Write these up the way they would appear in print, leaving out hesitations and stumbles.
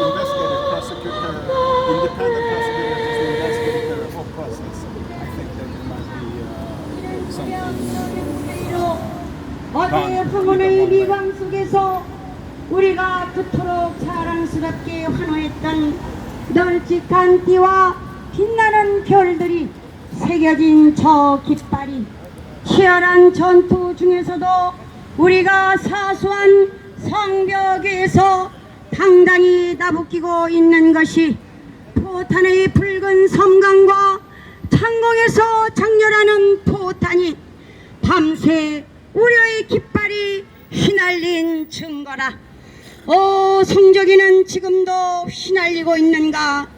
investigative prosecutor, independent prosecutor, just investigate the whole process. I think that there might be something. 어제의 황혼의 미광 속에서 우리가 그토록 자랑스럽게 환호했던 널찍한 띠와 빛나는 별들이 새겨진 저 깃발이 치열한 전투 중에서도 우리가 사소한 성벽 위에서 당당히 나부끼고 있는 것이 포탄의 붉은 섬광과 창공에서 장렬하는 포탄이 밤새 우려의 깃발이 휘날린 증거라. 오, 성적이는 지금도 휘날리고 있는가?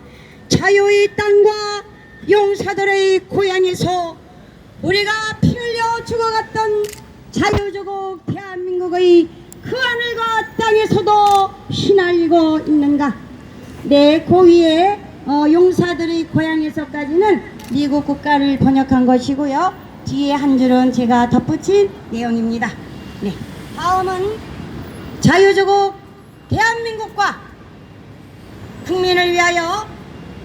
자유의 땅과 용사들의 고향에서 우리가 피 흘려 죽어갔던 자유조국 대한민국의 그 하늘과 땅에서도 휘날리고 있는가? 네, 고위의 용사들의 고향에서까지는 미국 국가를 번역한 것이고요. 뒤에 한 줄은 제가 덧붙인 내용입니다. 네, 다음은 자유조국 대한민국과 국민을 위하여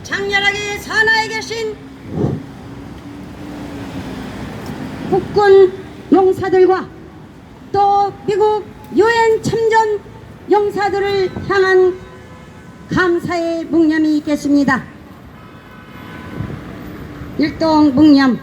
장렬하게 산하에 계신 국군 용사들과 또 미국 유엔 참전 용사들을 향한 감사의 묵념이 있겠습니다. 일동 묵념.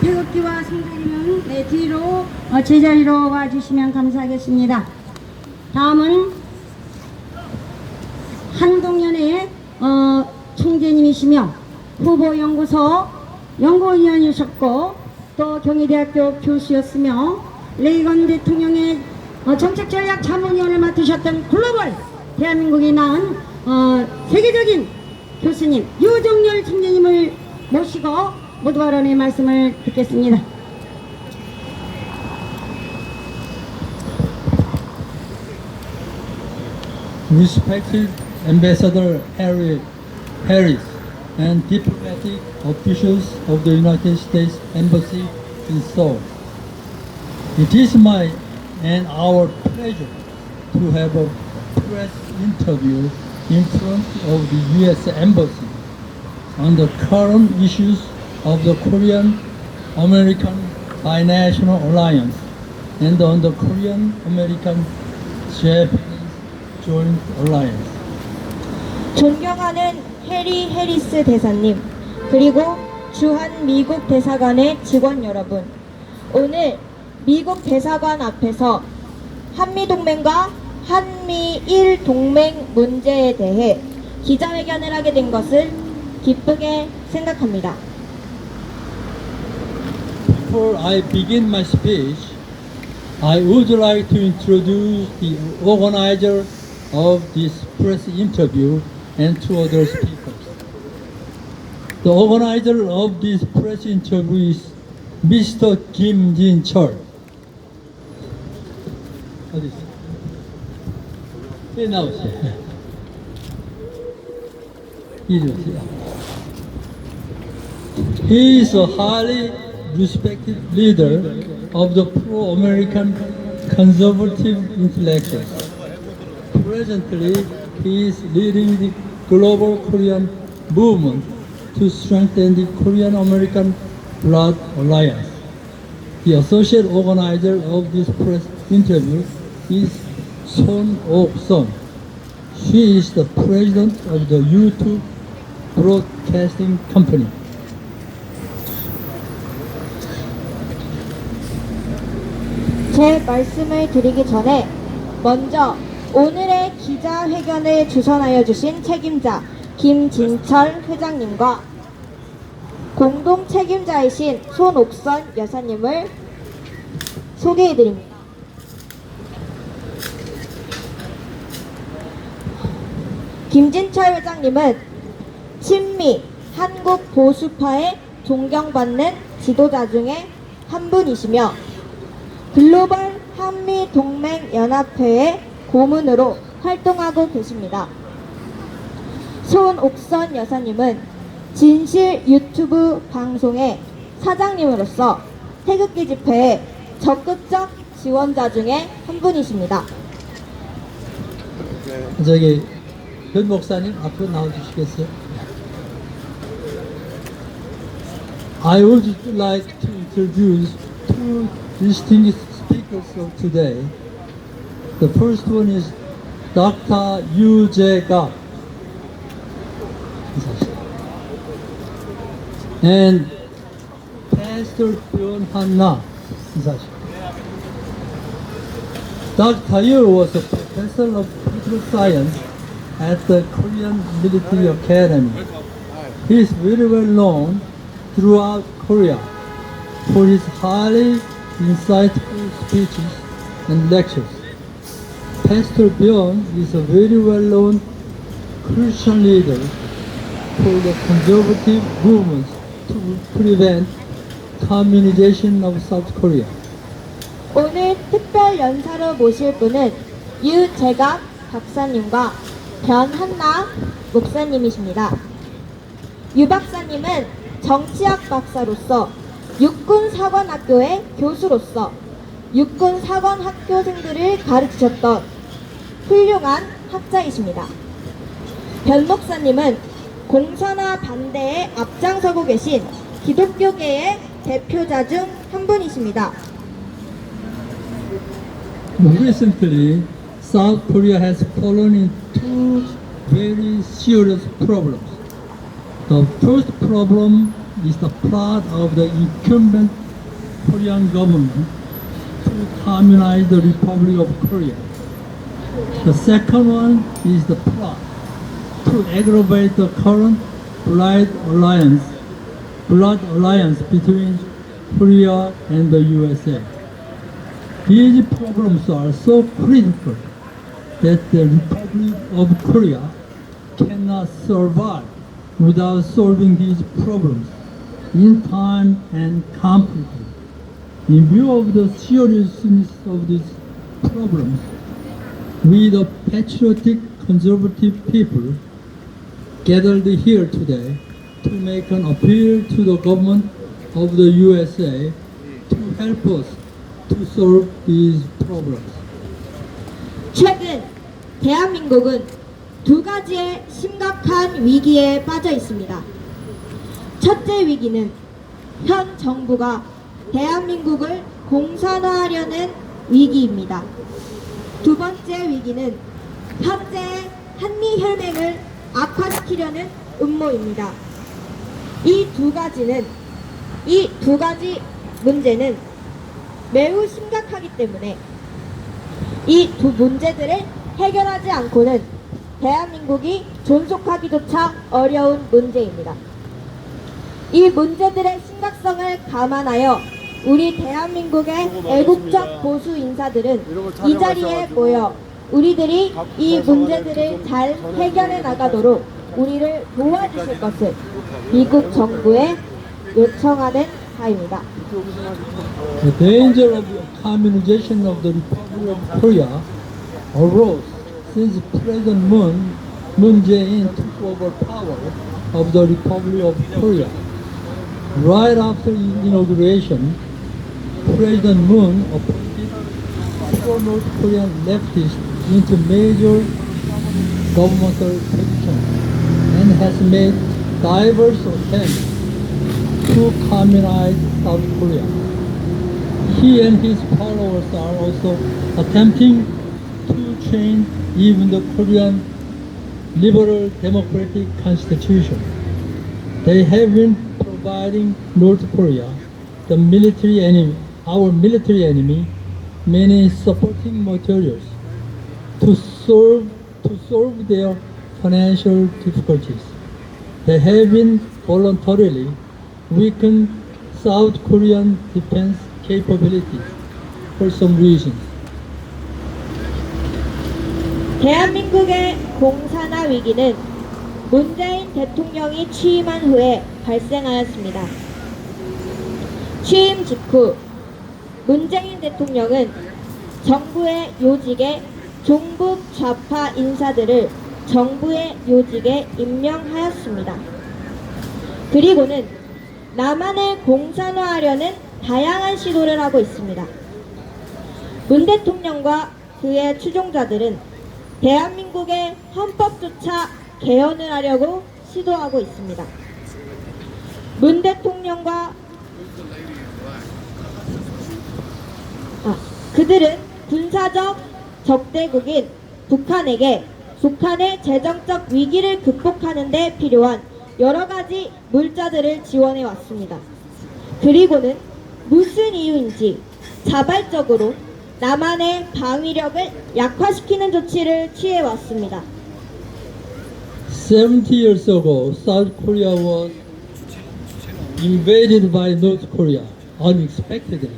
태극기와 성적이는 뒤로 제자리로 와주시면 감사하겠습니다. 다음은 한동연의 총재님이시며 후보연구소 연구위원이셨고 또 경희대학교 교수였으며 레이건 대통령의 정책전략자문위원을 맡으셨던 글로벌 대한민국이 낳은 세계적인 교수님 유정열 총재님을 모시고 모두 발언의 말씀을 듣겠습니다. Respected Ambassador Harris and diplomatic officials of the United States Embassy in Seoul, it is my and our pleasure to have a press interview in front of the U.S. Embassy on the current issues of the Korean-American Binational Alliance and on the Korean-American-Japanese Joint Alliance. 존경하는 해리 해리스 대사님, 그리고 주한 미국 대사관의 직원 여러분, 오늘 미국 대사관 앞에서 한미동맹과 한미일 동맹 문제에 대해 기자회견을 하게 된 것을 기쁘게 생각합니다. Before I begin my speech, I would like to introduce the organizer of this press interview and two other speakers. The organizer of this press interview is Mr. Kim Jin-chul. 어디 있어? 예, 나오세요. 이리 오세요. He is a highly respected leader of the pro-American conservative intellectuals. Presently, he is leading the global Korean movement to strengthen the Korean-American Blood Alliance. The associate organizer of this press interview is Son Ok-sun. She is the president of the YouTube Broadcasting Company. 제 말씀을 드리기 전에 먼저 오늘의 기자회견을 주선하여 주신 책임자 김진철 회장님과 공동 책임자이신 손옥선 여사님을 소개해드립니다. 김진철 회장님은 친미 한국 보수파에 존경받는 지도자 중에 한 분이시며 글로벌 한미동맹연합회의 고문으로 활동하고 계십니다. 손옥선 여사님은 진실 유튜브 방송의 사장님으로서 태극기 집회의 적극적 지원자 중에 한 분이십니다. 저기 변 목사님 앞으로 나와주시겠어요? I would like to introduce two distinguished speakers of today. The first one is Dr. Yu Jae-gak and Pastor Byun Han-na. Dr. Yu was a professor of political science at the Korean Military Academy. He is very well known throughout Korea for his highly insightful speeches and lectures. Pastor Byun is a very well-known Christian leader for the conservative movement to prevent communization of South Korea. 오늘 특별 연사로 모실 분은 유재각 박사님과 변한나 목사님이십니다. 유 박사님은 정치학 박사로서 육군사관학교의 교수로서 육군사관학교생들을 가르치셨던 훌륭한 학자이십니다. 변 목사님은 공산화 반대에 앞장서고 계신 기독교계의 대표자 중 한 분이십니다. Recently, South Korea has fallen into very serious problems. The first problem is the plot of the incumbent Korean government to communize the Republic of Korea. The second one is the plot to aggravate the current blood alliance between Korea and the USA. These problems are so critical that the Republic of Korea cannot survive without solving these problems in time and completely. In view of the seriousness of these problems, we the patriotic conservative people gathered here today to make an appeal to the government of the USA to help us to solve these problems. 최근 대한민국은 두 가지의 심각한 위기에 빠져 있습니다. 첫째 위기는 현 정부가 대한민국을 공산화하려는 위기입니다. 두 번째 위기는 현재 한미혈맹을 악화시키려는 음모입니다. 이 두 가지 문제는 매우 심각하기 때문에 이 두 문제들을 해결하지 않고는 대한민국이 존속하기조차 어려운 문제입니다. 이 문제들의 심각성을 감안하여 우리 대한민국의 애국적 보수 인사들은 이 자리에 모여 우리들이 이 문제들을 잘 해결해 나가도록 우리를 도와주실 것을 미국 정부에 요청하는 바입니다. The danger of communization of the Republic of Korea arose since President Moon Jae-in took over power of the Republic of Korea. Right after inauguration, President Moon appointed pro-North Korean leftists into major governmental positions and has made diverse attempts to communize South Korea. He and his followers are also attempting to change even the Korean liberal democratic constitution. They have been providing North Korea, the military enemy, our military enemy, many supporting materials to solve their financial difficulties. They have been voluntarily weakened South Korean defense capabilities for some reasons. 대한민국의 공산화 위기는 문재인 대통령이 취임한 후에 발생하였습니다. 취임 직후 문재인 대통령은 정부의 요직에 종북 좌파 인사들을 정부의 요직에 임명하였습니다. 그리고는 남한을 공산화하려는 다양한 시도를 하고 있습니다. 문 대통령과 그의 추종자들은 대한민국의 헌법조차 개헌을 하려고 시도하고 있습니다. 문 대통령과 그들은 군사적 적대국인 북한에게 북한의 재정적 위기를 극복하는 데 필요한 여러 가지 물자들을 지원해 왔습니다. 그리고는 무슨 이유인지 자발적으로 남한의 방위력을 약화시키는 조치를 취해 왔습니다. 70 years ago, South Korea was invaded by North Korea unexpectedly.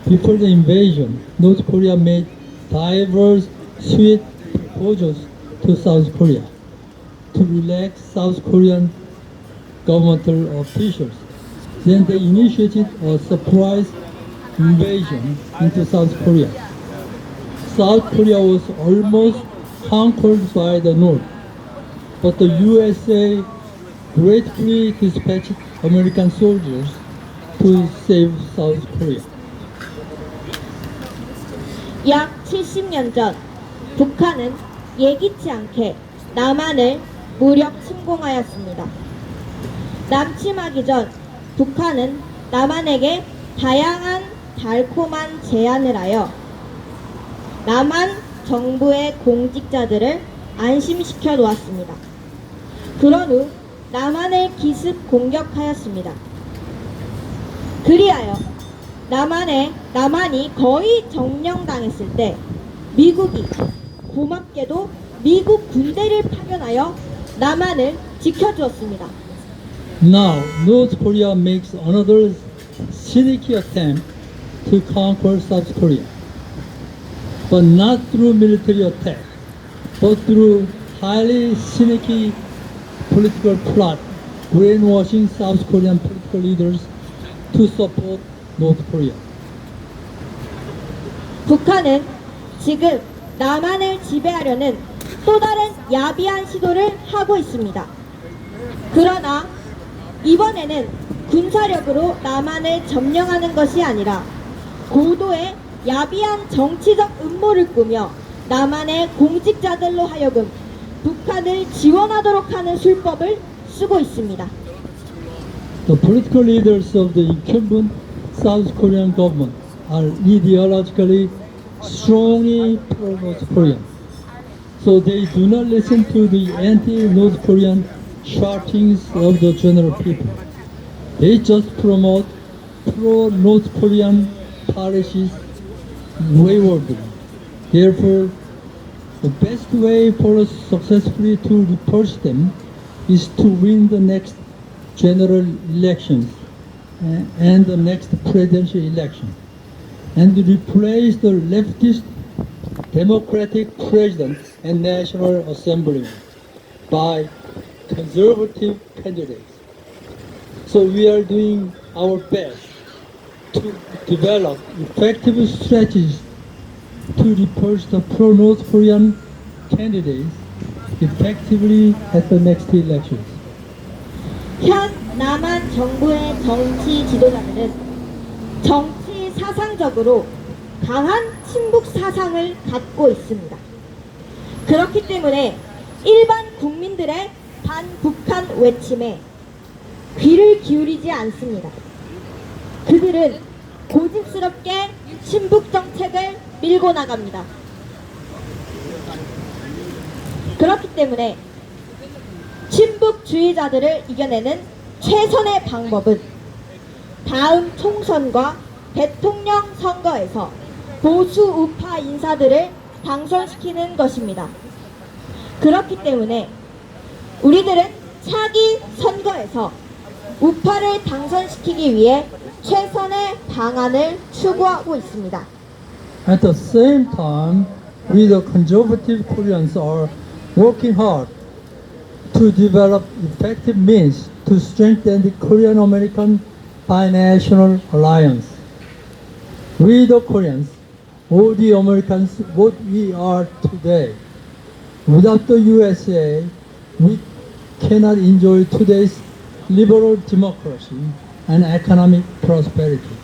Before the invasion, North Korea made diverse sweet proposals to South Korea to relax South Korean governmental officials. Then they initiated a surprise invasion into South Korea. South Korea was almost conquered by the North, but the USA gratefully dispatched American soldiers to save South Korea. 약 70년 전 북한은 예기치 않게 남한을 무력 침공하였습니다. 남침하기 전 북한은 남한에게 다양한 달콤한 제안을 하여 남한 정부의 공직자들을 안심시켜 놓았습니다. 그런 후 남한을 기습 공격하였습니다. 그리하여 남한이 거의 점령당했을 때 미국이 고맙게도 미국 군대를 파견하여 남한을 지켜주었습니다. Now, North Korea makes another cynical attempt to conquer South Korea, but not through military attack, but through highly cynical political plot, brainwashing South Korean political leaders to support North Korea. 북한은 지금 남한을 지배하려는 또 다른 야비한 시도를 하고 있습니다. 그러나 이번에는 군사력으로 남한을 점령하는 것이 아니라 고도의 야비한 정치적 음모를 꾸며 남한의 공직자들로 하여금 북한을 지원하도록 하는 술법을 쓰고 있습니다. The political leaders of the incumbent South Korean government are ideologically strongly pro-North Korean, so they do not listen to the anti-North Korean shoutings of the general people. They just promote pro-North Korean policies waywardly. Therefore, the best way for us successfully to repulse them is to win the next general elections and the next presidential election, and replace the leftist Democratic President and National Assembly by conservative candidates. So we are doing our best to develop effective strategies to repulse the pro-North Korean candidates effectively at the next elections. 현 남한 정부의 정치 지도자들은 정치 사상적으로 강한 친북 사상을 갖고 있습니다. 그렇기 때문에 일반 국민들의 반북한 외침에 귀를 기울이지 않습니다. 그들은 고집스럽게 친북 정책을 밀고 나갑니다. 그렇기 때문에 친북주의자들을 이겨내는 최선의 방법은 다음 총선과 대통령 선거에서 보수 우파 인사들을 당선시키는 것입니다. 그렇기 때문에 우리들은 차기 선거에서 우파를 당선시키기 위해 최선의 방안을 추구하고 있습니다. At the same time, we the conservative Koreans are working hard to develop effective means to strengthen the Korean-American binational alliance. We the Koreans, all the Americans, what we are today. Without the USA, we cannot enjoy today's liberal democracy and economic prosperity.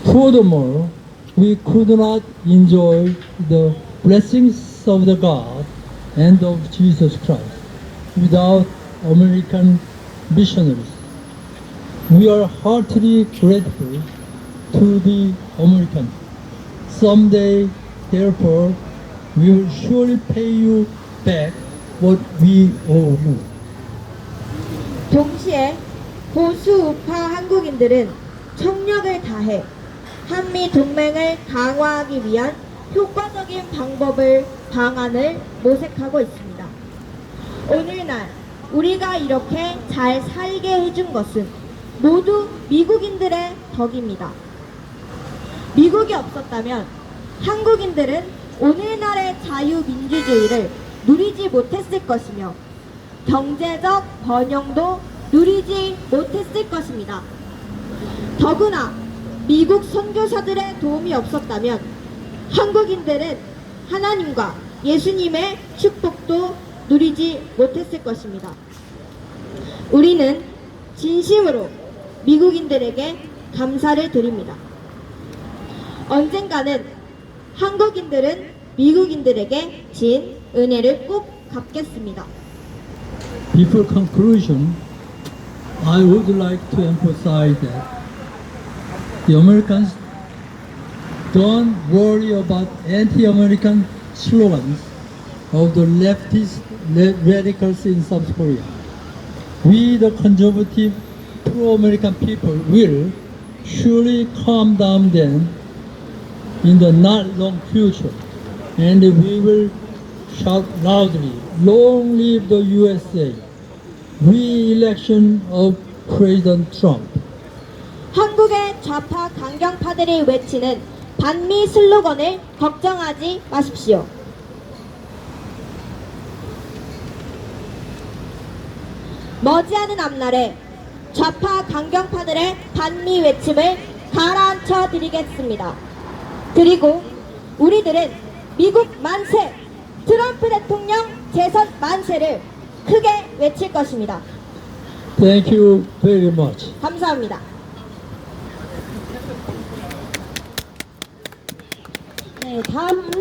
Furthermore, we could not enjoy the blessings of the God and of Jesus Christ without American missionaries. We are heartily grateful to the Americans. Someday, therefore, we will surely pay you back what we owe you. 동시에 보수 우파 한국인들은 총력을 다해 한미 동맹을 강화하기 위한 효과적인 방안을 모색하고 있습니다. 오늘날 우리가 이렇게 잘 살게 해준 것은 모두 미국인들의 덕입니다. 미국이 없었다면 한국인들은 오늘날의 자유민주주의를 누리지 못했을 것이며 경제적 번영도 누리지 못했을 것입니다. 더구나 미국 선교사들의 도움이 없었다면 한국인들은 하나님과 예수님의 축복도 누리지 못했을 것입니다. 우리는 진심으로 미국인들에게 감사를 드립니다. 언젠가는 한국인들은 미국인들에게 진 은혜를 꼭 갚겠습니다. Before conclusion, I would like to emphasize that the Americans don't worry about anti-American slogans of the leftist radicals in South Korea. We, the conservative pro-American people, will surely calm down then in the not long future, and we will shout loudly, "Long live the USA! Re-election of President Trump." 한국의 좌파 강경파들이 외치는 반미 슬로건을 걱정하지 마십시오. 머지않은 앞날에 좌파 강경파들의 반미 외침을 가라앉혀 드리겠습니다. 그리고 우리들은 미국 만세, 트럼프 대통령 재선 만세를 크게 외칠 것입니다. Thank you very much. 감사합니다. 네, 다음은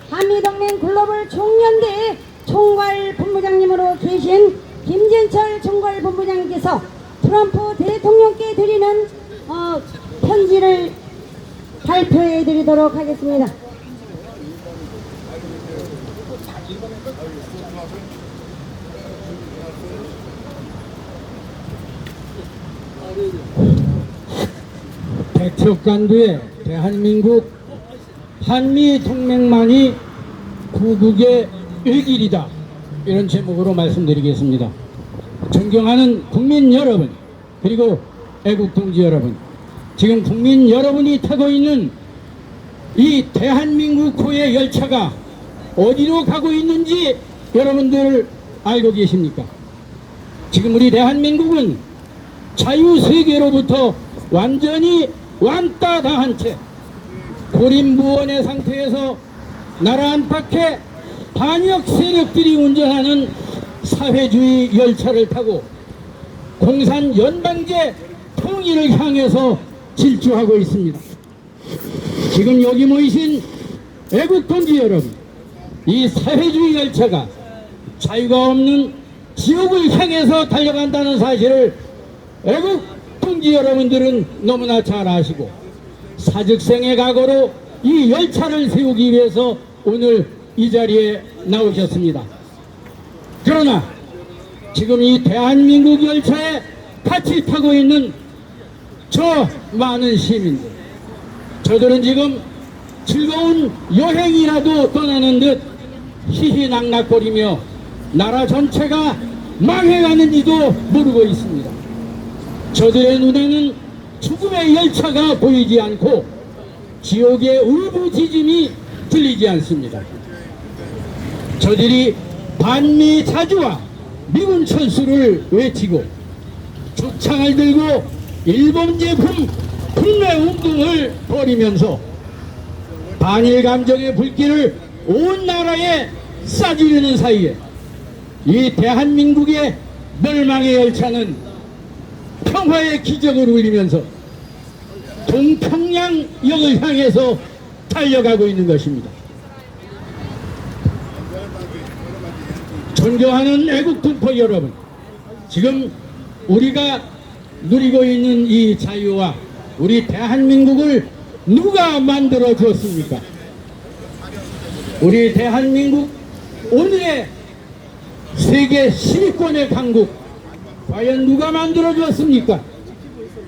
한미동맹 글로벌 총연대 총괄 본부장님으로 계신 김진철 총괄 본부장님께서 트럼프 대통령께 드리는 편지를 발표해 드리도록 하겠습니다. 백척간두의 대한민국 한미 동맹만이 구국의 일길이다, 이런 제목으로 말씀드리겠습니다. 존경하는 국민 여러분, 그리고 애국 동지 여러분, 지금 국민 여러분이 타고 있는 이 대한민국호의 열차가 어디로 가고 있는지 여러분들 알고 계십니까? 지금 우리 대한민국은 자유세계로부터 완전히 완따 당한 채 고립무원의 상태에서 나라 안팎의 반역 세력들이 운전하는 사회주의 열차를 타고 공산 연방제 통일을 향해서 질주하고 있습니다. 지금 여기 모이신 애국 동지 여러분, 이 사회주의 열차가 자유가 없는 지옥을 향해서 달려간다는 사실을 애국 동지 여러분들은 너무나 잘 아시고, 사직생의 각오로 이 열차를 세우기 위해서 오늘 이 자리에 나오셨습니다. 그러나 지금 이 대한민국 열차에 같이 타고 있는 저 많은 시민들, 저들은 지금 즐거운 여행이라도 떠나는 듯 희희낙낙거리며 나라 전체가 망해가는지도 모르고 있습니다. 저들의 눈에는 죽음의 열차가 보이지 않고 지옥의 울부짖음이 들리지 않습니다. 저들이 반미 자주와 미군 철수를 외치고 죽창을 들고 일본 제품 국내 운동을 벌이면서 반일 감정의 불길을 온 나라에 쏴주려는 사이에 이 대한민국의 멸망의 열차는 평화의 기적을 울리면서 동평양역을 향해서 달려가고 있는 것입니다. 존경하는 애국동포 여러분, 지금 우리가 누리고 있는 이 자유와 우리 대한민국을 누가 만들어 주었습니까? 우리 대한민국 오늘의 세계 10위권의 강국 과연 누가 만들어 주었습니까?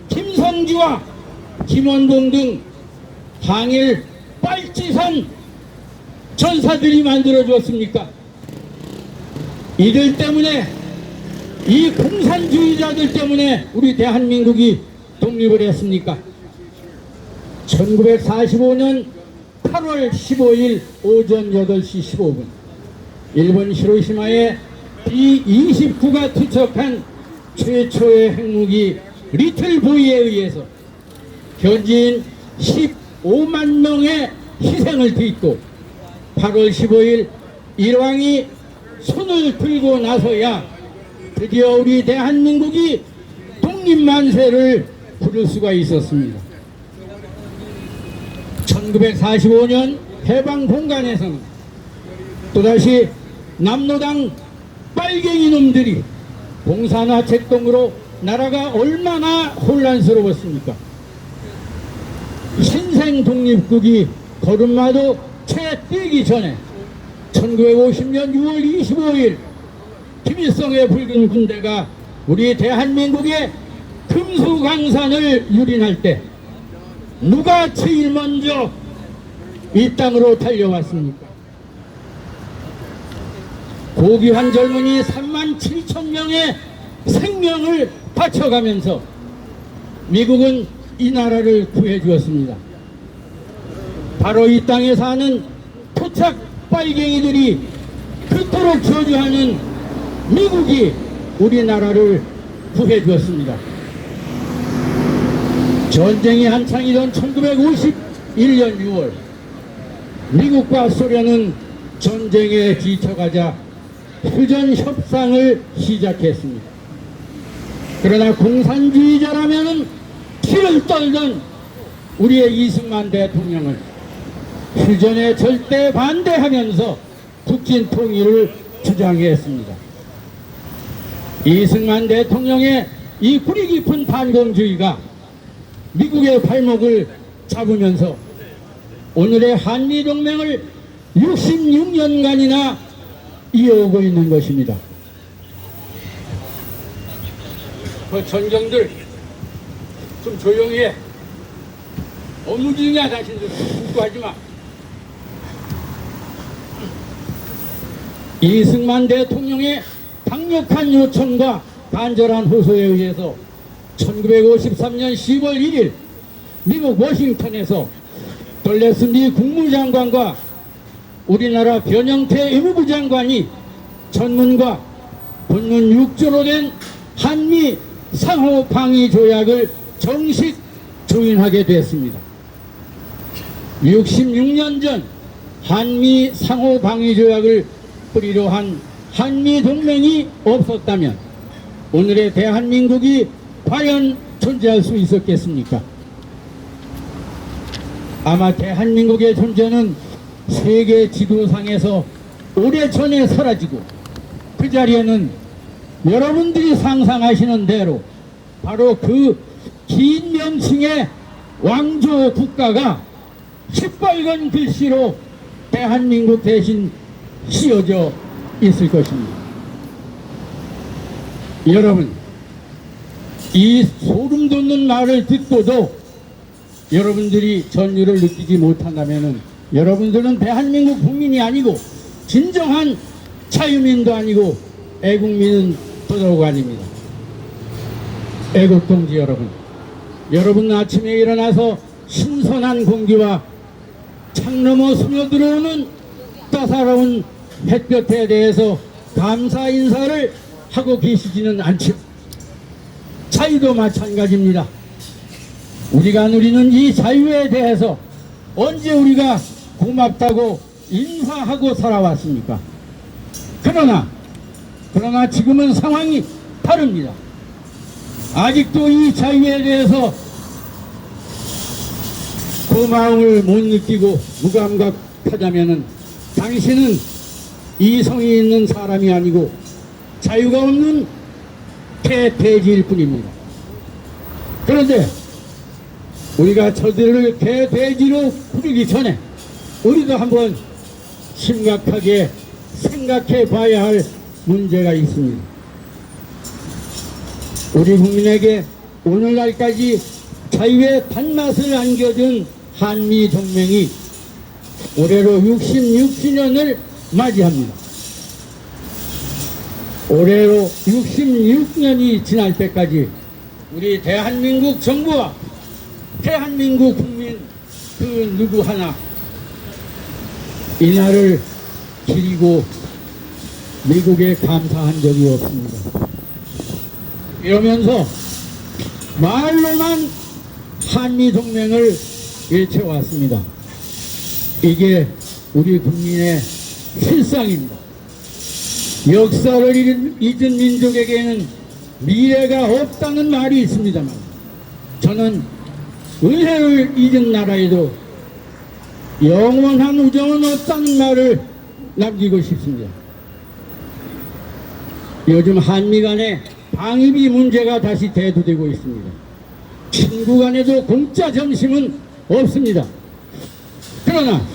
김성기와 김원봉 등 항일 빨치산 전사들이 만들어 주었습니까? 이들 때문에, 이 공산주의자들 때문에 우리 대한민국이 독립을 했습니까? 1945년 8월 15일 오전 8시 15분 일본 히로시마에 B-29가 투척한 최초의 핵무기 리틀보이에 의해서 현지인 15만 명의 희생을 딛고 8월 15일 일왕이 손을 들고 나서야 드디어 우리 대한민국이 독립만세를 부를 수가 있었습니다. 1945년 해방공간에서는 또다시 남로당 빨갱이 놈들이 공산화 책동으로 나라가 얼마나 혼란스러웠습니까? 신생 독립국이 걸음마도 채 뛰기 전에 1950년 6월 25일 김일성의 붉은 군대가 우리 대한민국의 금수강산을 유린할 때 누가 제일 먼저 이 땅으로 달려왔습니까? 고귀한 젊은이 3만 7천 명의 생명을 바쳐가면서 미국은 이 나라를 구해주었습니다. 바로 이 땅에 사는 토착 빨갱이들이 그토록 저주하는 미국이 우리나라를 구해주었습니다. 전쟁이 한창이던 1951년 6월 미국과 소련은 전쟁에 지쳐가자 휴전 협상을 시작했습니다. 그러나 공산주의자라면 피를 떨던 우리의 이승만 대통령은 휴전에 절대 반대하면서 국진 통일을 주장했습니다. 이승만 대통령의 이 뿌리 깊은 반공주의가 미국의 발목을 잡으면서 오늘의 한미동맹을 66년간이나 이어오고 있는 것입니다. 그 전경들 좀 조용히 해. 업무 중이야. 당신들 국구하지 마. 이승만 대통령의 강력한 요청과 간절한 호소에 의해서 1953년 10월 1일 미국 워싱턴에서 돌레스 미 국무장관과 우리나라 변형태 외무부 장관이 전문과 본문 6조로 된 한미 상호 방위 조약을 정식 조인하게 됐습니다. 66년 전 한미 상호 방위 조약을 뿌리로 한 한미 동맹이 없었다면 오늘의 대한민국이 과연 존재할 수 있었겠습니까? 아마 대한민국의 존재는 세계 지도상에서 오래전에 사라지고 그 자리에는 여러분들이 상상하시는 대로 바로 그 긴 명칭의 왕조 국가가 시뻘건 글씨로 대한민국 대신 씌워져 있을 것입니다. 여러분, 이 소름 돋는 말을 듣고도 여러분들이 전율을 느끼지 못한다면 여러분들은 대한민국 국민이 아니고 진정한 자유민도 아니고 애국민은 더더욱 아닙니다. 애국동지 여러분, 여러분 아침에 일어나서 신선한 공기와 창 너머 스며들어오는 따사로운 햇볕에 대해서 감사 인사를 하고 계시지는 않죠. 자유도 마찬가지입니다. 우리가 누리는 이 자유에 대해서 언제 우리가 고맙다고 인사하고 살아왔습니까? 그러나 지금은 상황이 다릅니다. 아직도 이 자유에 대해서 고마움을 못 느끼고 무감각하다면 당신은 이성이 있는 사람이 아니고 자유가 없는 개돼지일 뿐입니다. 그런데 우리가 저들을 개돼지로 부르기 전에 우리도 한번 심각하게 생각해 봐야 할 문제가 있습니다. 우리 국민에게 오늘날까지 자유의 단맛을 안겨준 한미동맹이 올해로 66주년을 맞이합니다. 올해로 66년이 지날 때까지 우리 대한민국 정부와 대한민국 국민 그 누구 하나 이날을 기리고 미국에 감사한 적이 없습니다. 이러면서 말로만 한미동맹을 외쳐왔습니다. 이게 우리 국민의 실상입니다. 역사를 잊은 민족에게는 미래가 없다는 말이 있습니다만 저는 은혜를 잊은 나라에도 영원한 우정은 없다는 말을 남기고 싶습니다. 요즘 한미 간의 방위비 문제가 다시 대두되고 있습니다. 친구 간에도 공짜 점심은 없습니다. 그러나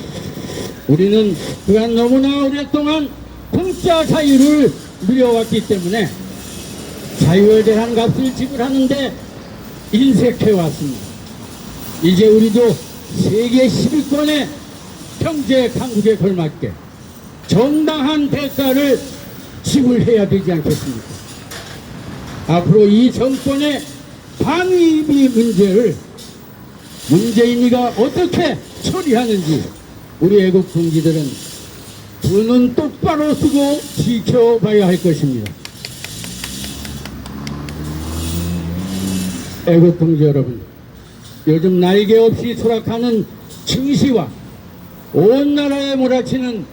우리는 그간 너무나 오랫동안 공짜 자유를 누려왔기 때문에 자유에 대한 값을 지불하는데 인색해왔습니다. 이제 우리도 세계 10위권의 경제 강국에 걸맞게 정당한 대가를 지불해야 되지 않겠습니까? 앞으로 이 정권의 방위비 문제를 문재인이가 어떻게 처리하는지 우리 애국 동지들은 두 눈 똑바로 쓰고 지켜봐야 할 것입니다. 애국 동지 여러분, 요즘 날개 없이 추락하는 증시와 온 나라에 몰아치는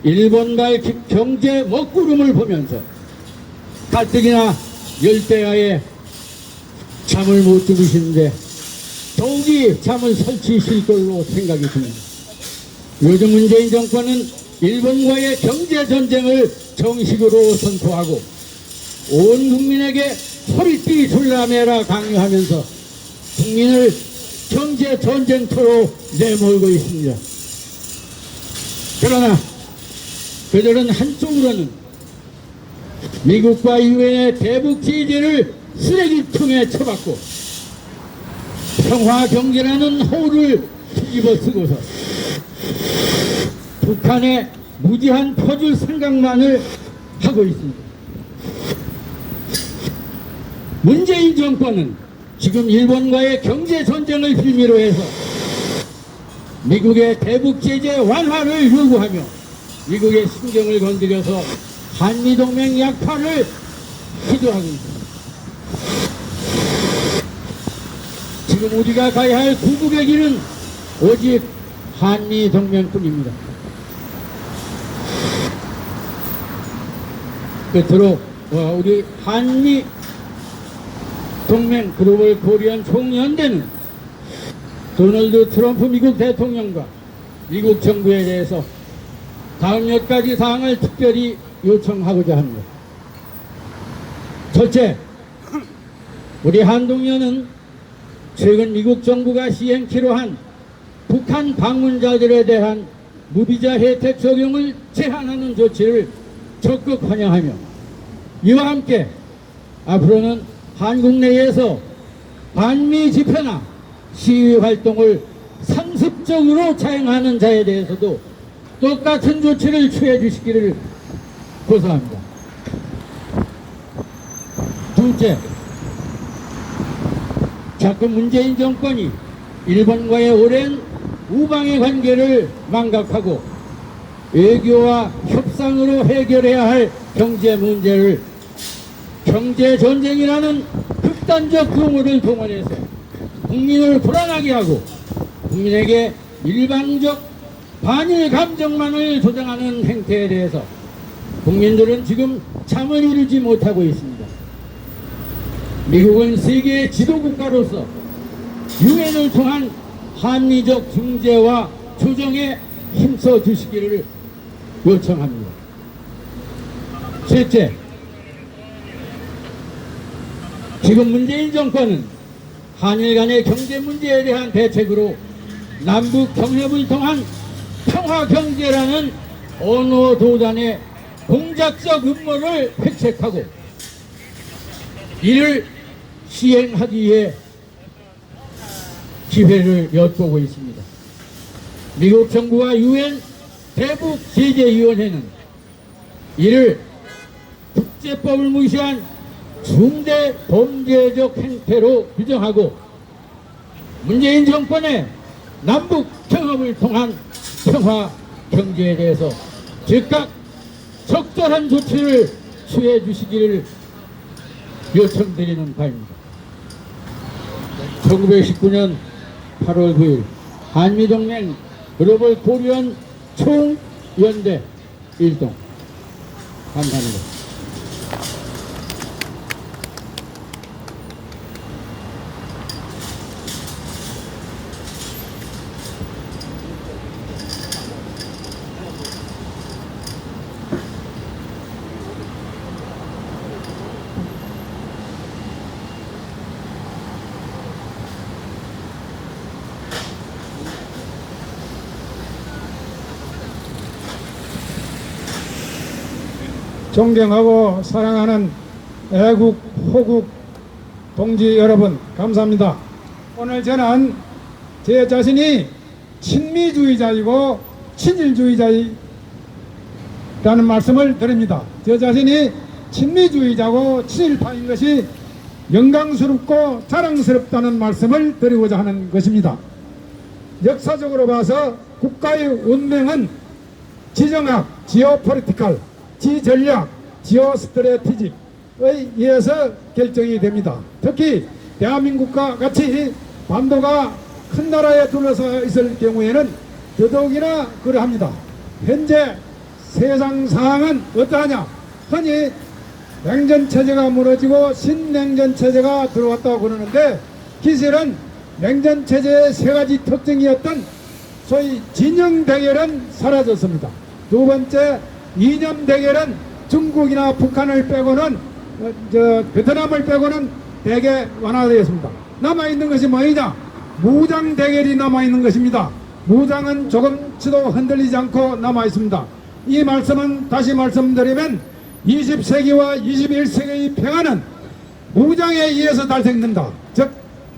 일본발 경제 먹구름을 보면서 가뜩이나 열대야에 잠을 못 주무시는데 더욱이 잠을 설치실 걸로 생각이 듭니다. 요즘 문재인 정권은 일본과의 경제 전쟁을 정식으로 선포하고 온 국민에게 소리띠 졸라매라 강요하면서 국민을 경제 전쟁터로 내몰고 있습니다. 그러나 그들은 한쪽으로는 미국과 유엔의 대북 제재를 쓰레기통에 쳐박고 평화 경제라는 호를 뒤집어 쓰고서 북한의 무지한 퍼줄 생각만을 하고 있습니다. 문재인 정권은 지금 일본과의 경제 전쟁을 빌미로 해서 미국의 대북 제재 완화를 요구하며 미국의 신경을 건드려서 한미동맹 약화를 시도하고 있습니다. 지금 우리가 가야 할 구국의 길은 오직 한미동맹뿐입니다. 끝으로 우리 한미 동맹 글로벌 코리안 총연대는 도널드 트럼프 미국 대통령과 미국 정부에 대해서 다음 몇 가지 사항을 특별히 요청하고자 합니다. 첫째, 우리 한동연은 최근 미국 정부가 시행키로 한 북한 방문자들에 대한 무비자 혜택 적용을 제한하는 조치를 적극 환영하며 이와 함께 앞으로는 한국 내에서 반미 집회나 시위 활동을 상습적으로 자행하는 자에 대해서도 똑같은 조치를 취해 주시기를 고소합니다. 둘째, 자꾸 문재인 정권이 일본과의 오랜 우방의 관계를 망각하고 외교와 협상으로 해결해야 할 경제 문제를 경제 전쟁이라는 극단적 용어를 동원해서 국민을 불안하게 하고 국민에게 일방적 반일 감정만을 조장하는 행태에 대해서 국민들은 지금 잠을 이루지 못하고 있습니다. 미국은 세계의 지도국가로서 유엔을 통한 한미적 중재와 조정에 힘써 주시기를 요청합니다. 셋째, 지금 문재인 정권은 한일 간의 경제 문제에 대한 대책으로 남북 경협을 통한 평화경제라는 언어 도단의 공작적 음모를 회책하고 이를 시행하기 위해 기회를 엿보고 있습니다. 미국 정부와 유엔 대북 제재위원회는 이를 국제법을 무시한 중대 범죄적 행태로 규정하고 문재인 정권의 남북 경협을 통한 평화 경제에 대해서 즉각 적절한 조치를 취해 주시기를 요청드리는 바입니다. 1919년 8월 9일 한미동맹 글로벌 코리안 총연대 일동. 감사합니다. 존경하고 사랑하는 애국 호국 동지 여러분, 감사합니다. 오늘 저는 제 자신이 친미주의자이고 친일주의자라는 말씀을 드립니다. 저 자신이 친미주의자고 친일파인 것이 영광스럽고 자랑스럽다는 말씀을 드리고자 하는 것입니다. 역사적으로 봐서 국가의 운명은 지정학, 지오포리티컬, 지전략, 지오스트래티지에 의해서 결정이 됩니다. 특히 대한민국과 같이 반도가 큰 나라에 둘러서 있을 경우에는 더더욱이나 그러합니다. 현재 세상 상황은 어떠하냐? 흔히 냉전체제가 무너지고 신냉전체제가 들어왔다고 그러는데 기실은 냉전체제의 세 가지 특징이었던 소위 진영 대결은 사라졌습니다. 두 번째, 이념 대결은 중국이나 북한을 빼고는 베트남을 빼고는 대개 완화되었습니다. 남아있는 것이 뭐냐? 무장 대결이 남아있는 것입니다. 무장은 조금치도 흔들리지 않고 남아있습니다. 이 말씀은 다시 말씀드리면 20세기와 21세기의 평화는 무장에 의해서 달성된다. 즉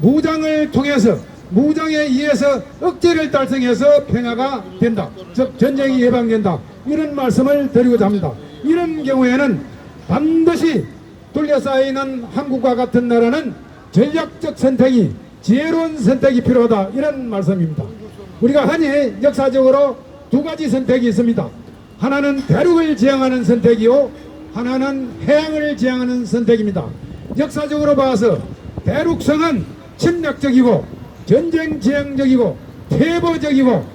무장을 통해서 무장에 의해서 억제를 달성해서 평화가 된다. 즉 전쟁이 예방된다. 이런 말씀을 드리고자 합니다. 이런 경우에는 반드시 둘러싸여 있는 한국과 같은 나라는 전략적 선택이 지혜로운 선택이 필요하다. 이런 말씀입니다. 우리가 흔히 역사적으로 두 가지 선택이 있습니다. 하나는 대륙을 지향하는 선택이요, 하나는 해양을 지향하는 선택입니다. 역사적으로 봐서 대륙성은 침략적이고 전쟁 지향적이고 퇴보적이고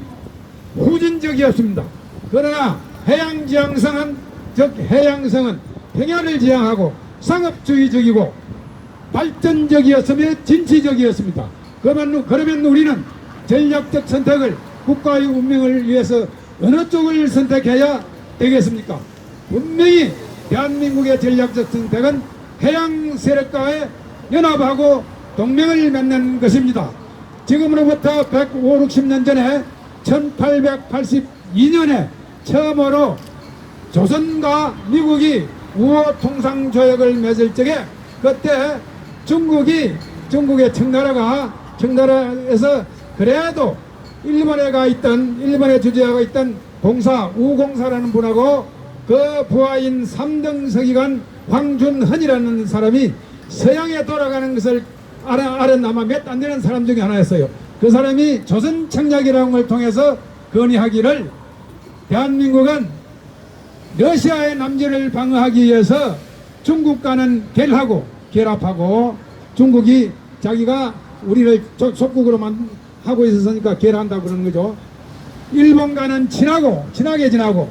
후진적이었습니다. 그러나 해양지향성은 즉 해양성은 평야를 지향하고 상업주의적이고 발전적이었으며 진취적이었습니다. 그러면 우리는 전략적 선택을 국가의 운명을 위해서 어느 쪽을 선택해야 되겠습니까? 분명히 대한민국의 전략적 선택은 해양 세력과의 연합하고 동맹을 맺는 것입니다. 지금으로부터 150~60년 전에 1882년에 처음으로 조선과 미국이 우호 통상조약을 맺을 적에 그때 중국의 청나라에서 그래도 일본에 주재하고 있던 공사 우공사라는 분하고 그 부하인 3등 서기관 황준헌이라는 사람이 서양에 돌아가는 것을 알은 아마 몇 안 되는 사람 중에 하나였어요. 그 사람이 조선 청약이라는 걸 통해서 건의하기를 대한민국은 러시아의 남진을 방어하기 위해서 중국과는 결합하고 중국이 자기가 우리를 속국으로만 하고 있었으니까 결합한다고 그러는 거죠. 일본과는 친하게 지나고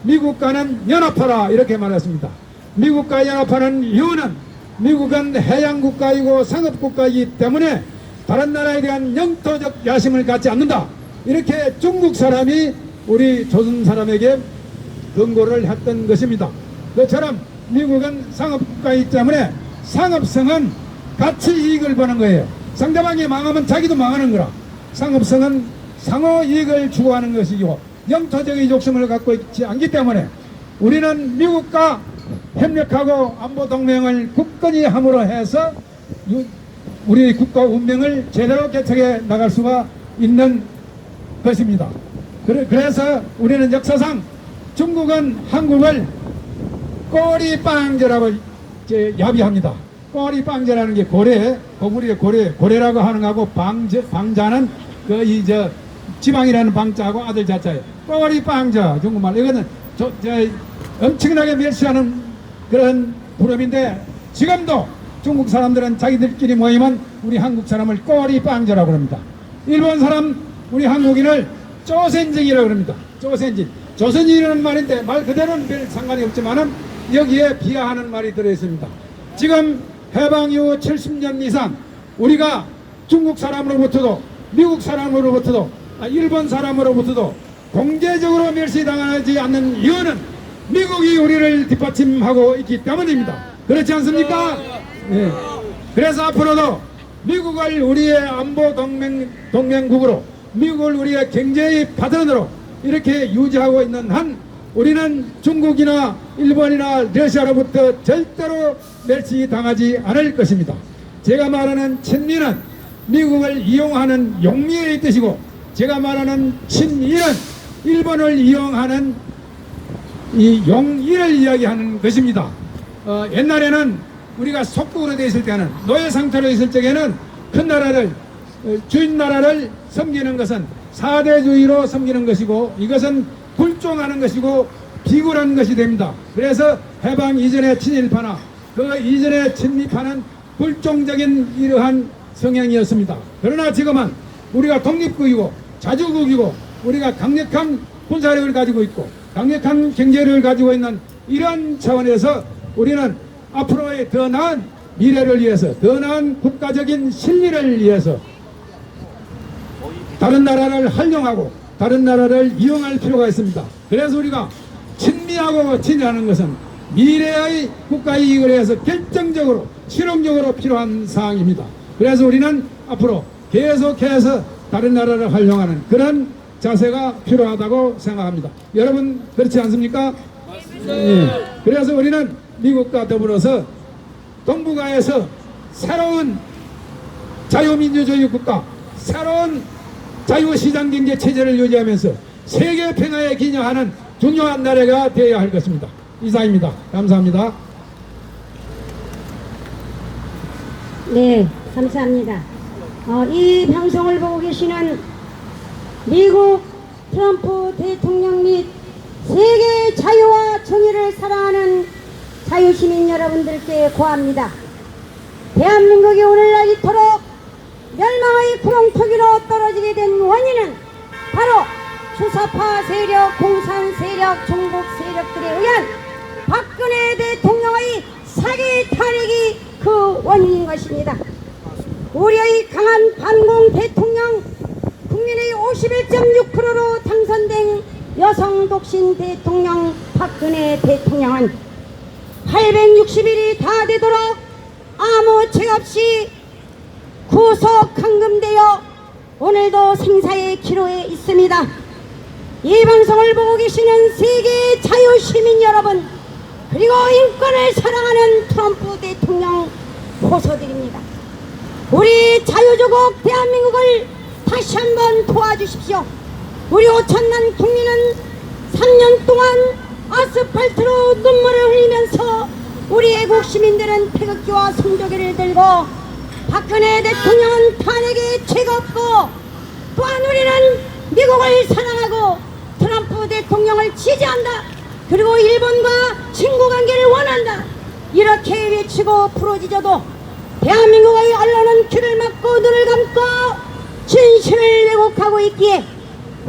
미국과는 연합하라 이렇게 말했습니다. 미국과 연합하는 이유는 미국은 해양국가이고 상업국가이기 때문에 다른 나라에 대한 영토적 야심을 갖지 않는다. 이렇게 중국 사람이 우리 조선 사람에게 경고를 했던 것입니다. 그처럼 미국은 상업국가이기 때문에 상업성은 같이 이익을 보는 거예요. 상대방이 망하면 자기도 망하는 거라. 상업성은 상호 이익을 추구하는 것이고 영토적인 욕심을 갖고 있지 않기 때문에 우리는 미국과 협력하고 안보 동맹을 굳건히 함으로 해서 우리 국가 운명을 제대로 개척해 나갈 수가 있는 것입니다. 그래서 우리는 역사상 중국은 한국을 꼬리빵제라고 야비합니다. 꼬리빵제라는 게 고구리의 고래라고 하는 거하고 방자는 지방이라는 방자하고 아들 자자예요. 꼬리빵자 중국말. 이거는 엄청나게 멸시하는 그런 부름인데 지금도 중국 사람들은 자기들끼리 모이면 우리 한국 사람을 꼬리빵자라고 합니다. 일본 사람 우리 한국인을 조센징이라고 합니다. 조선인이라는 말인데 말 그대로는 별 상관이 없지만은 여기에 비하하는 말이 들어있습니다. 지금 해방 이후 70년 이상 우리가 중국 사람으로부터도 미국 사람으로부터도 일본 사람으로부터도 공개적으로 멸시당하지 않는 이유는 미국이 우리를 뒷받침하고 있기 때문입니다. 그렇지 않습니까? 네. 그래서 앞으로도 미국을 우리의 안보 동맹국으로 미국을 우리의 경제의 파트너로 이렇게 유지하고 있는 한 우리는 중국이나 일본이나 러시아로부터 절대로 멸시당하지 않을 것입니다. 제가 말하는 친미는 미국을 이용하는 용미의 뜻이고 제가 말하는 친일은 일본을 이용하는 이 용일을 이야기하는 것입니다. 옛날에는 우리가 속국으로 되어 있을 때는 노예 상태로 있을 적에는 큰 나라를 주인 나라를 섬기는 것은 사대주의로 섬기는 것이고 이것은 불종하는 것이고 비굴한 것이 됩니다. 그래서 해방 이전의 친일파나 그 이전의 친미파는 불종적인 이러한 성향이었습니다. 그러나 지금은 우리가 독립국이고 자주국이고 우리가 강력한 군사력을 가지고 있고 강력한 경제력을 가지고 있는 이런 차원에서 우리는 앞으로의 더 나은 미래를 위해서 더 나은 국가적인 실리를 위해서 다른 나라를 활용하고 다른 나라를 이용할 필요가 있습니다. 그래서 우리가 친미하고 친일하는 것은 미래의 국가 이익을 위해서 결정적으로 실용적으로 필요한 사항입니다. 그래서 우리는 앞으로 계속해서 다른 나라를 활용하는 그런 자세가 필요하다고 생각합니다. 여러분 그렇지 않습니까? 예. 그래서 우리는 미국과 더불어서 동북아에서 새로운 자유민주주의 국가, 새로운 자유시장경제 체제를 유지하면서 세계 평화에 기여하는 중요한 나라가 되어야 할 것입니다. 이상입니다. 감사합니다. 네, 감사합니다. 이 방송을 보고 계시는 미국 트럼프 대통령 및 세계 자유와 정의를 사랑하는 자유시민 여러분들께 고합니다. 대한민국이 오늘날 이토록 멸망의 구렁텅이로 떨어지게 된 원인은 바로 주사파 세력, 공산 세력, 종북 세력들에 의한 박근혜 대통령의 사기 탄핵이 그 원인인 것입니다. 우리의 강한 반공 대통령, 국민의 51.6%로 당선된 여성 독신 대통령 박근혜 대통령은 860일이 다 되도록 아무 죄 없이 구속 감금되어 오늘도 생사의 기로에 있습니다. 이 방송을 보고 계시는 세계 자유시민 여러분, 그리고 인권을 사랑하는 트럼프 대통령 호소드립니다. 우리 자유조국 대한민국을 다시 한번 도와주십시오. 우리 5천만 국민은 3년 동안 아스팔트로 눈물을 흘리면서 우리 애국 시민들은 태극기와 성조기를 들고, 박근혜 대통령은 탄핵에 죄가 없고, 또한 우리는 미국을 사랑하고 트럼프 대통령을 지지한다, 그리고 일본과 친구관계를 원한다, 이렇게 외치고 부르짖어도 대한민국의 언론은 귀를 막고 눈을 감고 진실을 왜곡하고 있기에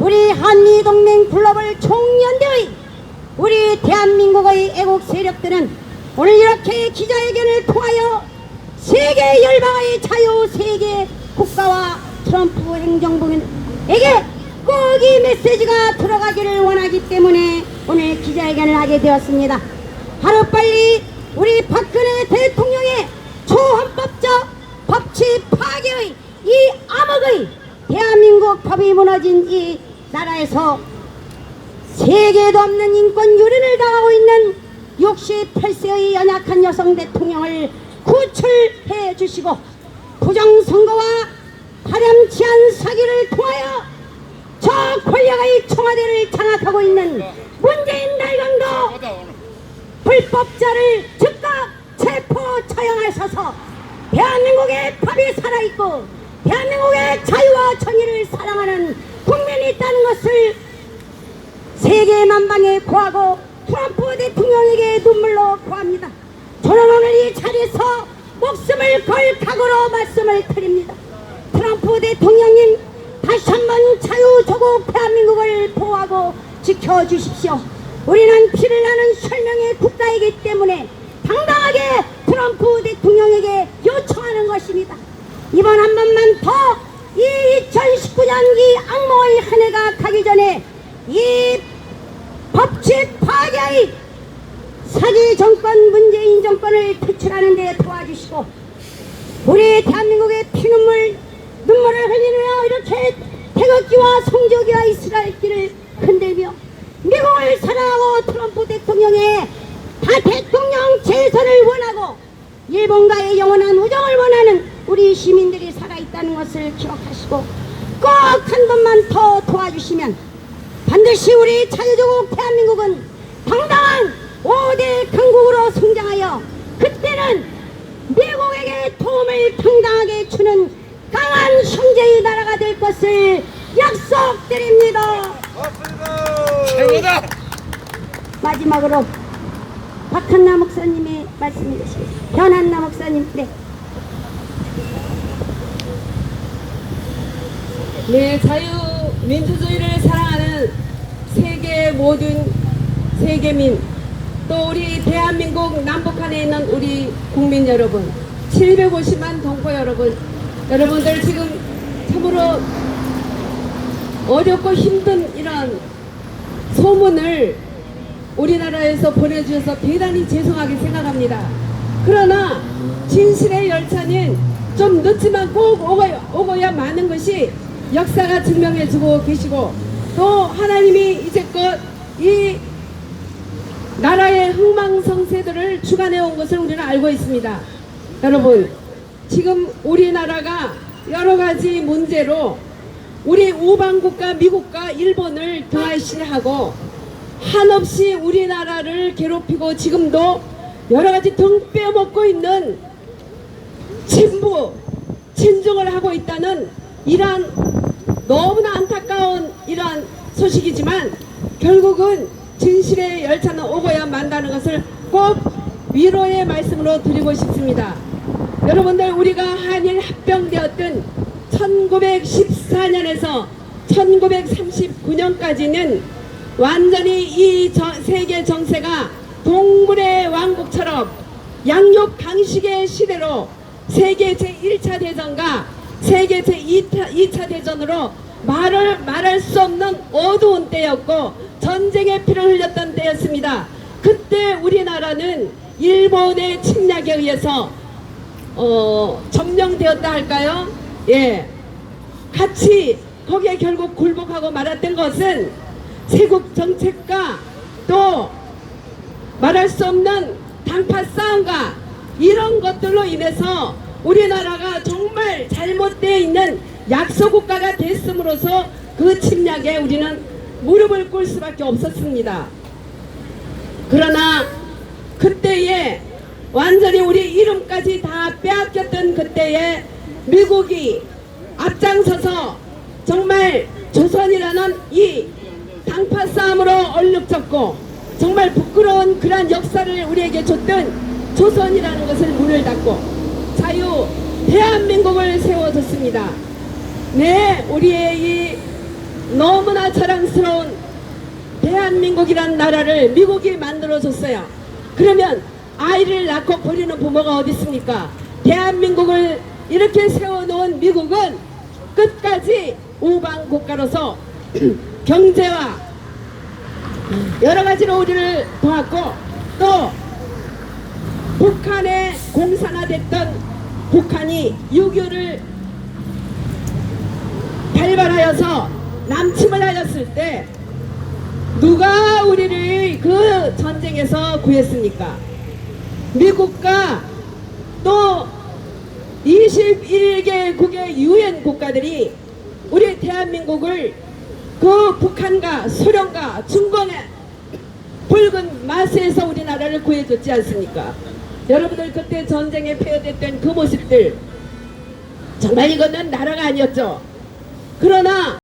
우리 한미동맹 글로벌 총연대의 우리 대한민국의 애국 세력들은 오늘 이렇게 기자회견을 통하여 세계 열방의 자유 세계 국가와 트럼프 행정부에게 꼭 이 메시지가 들어가기를 원하기 때문에 오늘 기자회견을 하게 되었습니다. 하루빨리 우리 박근혜 대통령의 초헌법적 법치 파괴의 이 암흑의 대한민국 법이 무너진 이 나라에서 세계에도 없는 인권 유린을 당하고 있는 68세의 연약한 여성 대통령을 구출해 주시고, 부정선거와 파렴치한 사기를 통하여 저 권력의 청와대를 장악하고 있는 문재인 대통령도 불법자를 즉각 체포 처형하셔서 대한민국의 법이 살아있고 대한민국의 자유와 정의를 사랑하는 국민이 있다는 것을 세계 만방에 고하고 트럼프 대통령에게 눈물로 고합니다. 저는 오늘 이 자리에서 목숨을 걸 각오로 말씀을 드립니다. 트럼프 대통령님, 다시 한번 자유조국 대한민국을 보호하고 지켜주십시오. 우리는 피를 나는 혈명의 국가이기 때문에 당당하게 트럼프 대통령에게 요청하는 것입니다. 이번 한 번만 더 이 2019년기 악몽의 한 해가 가기 전에 이 법칙 파괴의 사기 정권, 문재인 정권을 퇴출하는 데 도와주시고, 우리 대한민국의 눈물을 흘리며 이렇게 태극기와 성조기와 이스라엘길을 흔들며 미국을 사랑하고 트럼프 대통령의 대통령 재선을 원하고 일본과의 영원한 우정을 원하는 우리 시민들이 살아있다는 것을 기억하시고 꼭 한 번만 더 도와주시면 반드시 우리 자유조국 대한민국은 당당한 5대 강국으로 성장하여 그때는 미국에게 도움을 당당하게 주는 강한 형제의 나라가 될 것을 약속드립니다. 최고다! 마지막으로 박한나 목사님의 말씀이 되시겠습니다. 변한나 목사님. 네, 자유민주주의를 사랑하는 세계 모든 세계민, 또 우리 대한민국 남북한에 있는 우리 국민 여러분, 750만 동포 여러분, 여러분들 지금 참으로 어렵고 힘든 이런 소문을 우리나라에서 보내주셔서 대단히 죄송하게 생각합니다. 그러나 진실의 열차는 좀 늦지만 꼭 오고야 마는 것이 역사가 증명해주고 계시고, 또 하나님이 이제껏 이 나라의 흥망성쇠들을 주관해온 것을 우리는 알고 있습니다. 여러분, 지금 우리나라가 여러가지 문제로 우리 우방국가 미국과 일본을 등한시하고 한없이 우리나라를 괴롭히고 지금도 여러가지 등 빼먹고 있는 진중을 하고 있다는 이러한 너무나 안타까운 이러한 소식이지만, 결국은 진실의 열차는 오고야 만다는 것을 꼭 위로의 말씀으로 드리고 싶습니다. 여러분들, 우리가 한일 합병되었던 1914년에서 1939년까지는 완전히 이 세계 정세가 동물의 왕국처럼 양육 강식의 시대로 세계 제1차 대전과 세계 제2차 대전으로 말할 수 없는 어두운 때였고 전쟁의 피를 흘렸던 때였습니다. 그때 우리나라는 일본의 침략에 의해서 점령되었다 할까요? 예, 같이 거기에 결국 굴복하고 말았던 것은 세국 정책과 또 말할 수 없는 당파 싸움과 이런 것들로 인해서 우리나라가 정말 잘못되어 있는 약소국가가 됐음으로써 그 침략에 우리는 무릎을 꿇을 수밖에 없었습니다. 그러나 그때에 완전히 우리 이름까지 다 빼앗겼던 그때에 미국이 앞장서서 정말 조선이라는 이 당파 싸움으로 얼룩졌고 정말 부끄러운 그러한 역사를 우리에게 줬던 조선이라는 것을 문을 닫고 자유 대한민국을 세워줬습니다. 네, 우리의 이 너무나 자랑스러운 대한민국이라는 나라를 미국이 만들어줬어요. 그러면 아이를 낳고 버리는 부모가 어디 있습니까? 대한민국을 이렇게 세워놓은 미국은 끝까지 우방 국가로서 경제와 여러 가지로 우리를 도왔고 또 북한에 공산화됐던 북한이 6.25를 발발하여서 남침을 하였을 때 누가 우리를 그 전쟁에서 구했습니까? 미국과 또 21개국의 유엔 국가들이 우리 대한민국을 그 북한과 소련과 중공의 붉은 마스에서 우리나라를 구해줬지 않습니까? 여러분들 그때 전쟁에 폐허됐던 그 모습들 정말 이거는 나라가 아니었죠. 그러나